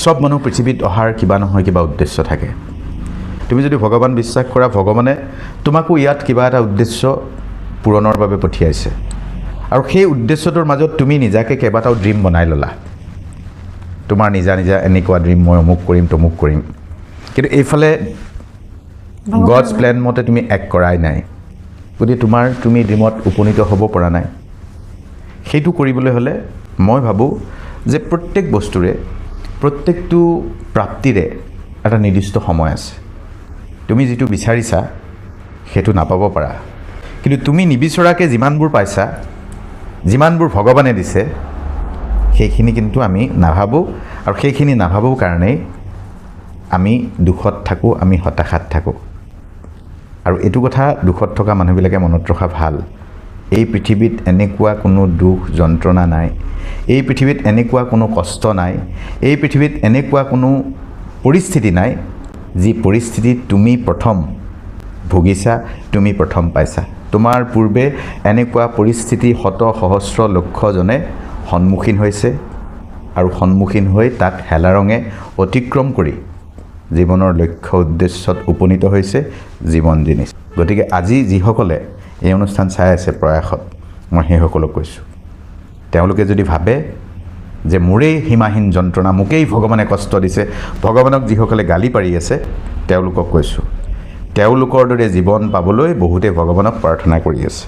সব মানুহ পৃথিৱীত অহাৰ কিবা নহয় কিবা উদ্দেশ্য থাকে। তুমি যদি ভগৱান বিশ্বাস কৰা, ভগৱানে তোমাকো ইয়াত কিবা এটা উদ্দেশ্য পূৰণৰ বাবে পঠিয়াইছে, আৰু সেই উদ্দেশ্যটোৰ মাজত তুমি নিজাকৈ কেইবাটাও ড্ৰিম বনাই ল'লা। তোমাৰ নিজা নিজা এনেকুৱা ড্ৰিম, মই অমুক কৰিম তমুক কৰিম, কিন্তু এইফালে গডছ প্লেন মতে তুমি এক্ট কৰাই নাই। গতিকে তুমি ড্ৰিমত উপনীত হ'ব পৰা নাই। সেইটো কৰিবলৈ হ'লে মই ভাবোঁ যে প্ৰত্যেক বস্তুৰে, প্ৰত্যেকটো প্ৰাপ্তিৰে এটা নিৰ্দিষ্ট সময় আছে। তুমি যিটো বিচাৰিছা সেইটো নাপাব পাৰা, কিন্তু তুমি নিবিচৰাকৈ যিমানবোৰ পাইছা, যিমানবোৰ ভগৱানে দিছে, সেইখিনি কিন্তু আমি নাভাবোঁ, আৰু সেইখিনি নাভাবোঁ কাৰণেই আমি দুখত থাকোঁ, আমি হতাশাত থাকোঁ। আৰু এইটো কথা দুখত থকা মানুহবিলাকে মনত ৰখা ভাল, এই পৃথিৱীত এনেকুৱা কোনো দুখ যন্ত্ৰণা নাই, এই পৃথিৱীত এনেকুৱা কোনো কষ্ট নাই, এই পৃথিৱীত এনেকুৱা কোনো পৰিস্থিতি নাই যি পৰিস্থিতিত তুমি প্ৰথম ভুগিছা, তুমি প্ৰথম পাইছা। তোমাৰ পূৰ্বে এনেকুৱা পৰিস্থিতি শত সহস্ৰ লক্ষজনে সন্মুখীন হৈছে, আৰু সন্মুখীন হৈ তাক হেলাৰঙে অতিক্ৰম কৰি জীৱনৰ লক্ষ্য উদ্দেশ্যত উপনীত হৈছে, জীৱন জিনিছে। গতিকে আজি যিসকলে এই অনুষ্ঠান চাই আছে প্ৰয়াসত, মই সেইসকলক কৈছোঁ, তেওঁলোকে যদি ভাবে যে মোৰেই সীমাহীন যন্ত্ৰণা, মোকেই ভগৱানে কষ্ট দিছে, ভগৱানক যিসকলে গালি পাৰি আছে, তেওঁলোকক কৈছোঁ, তেওঁলোকৰ দৰে জীৱন পাবলৈ বহুতে ভগৱানক প্ৰাৰ্থনা কৰি আছে।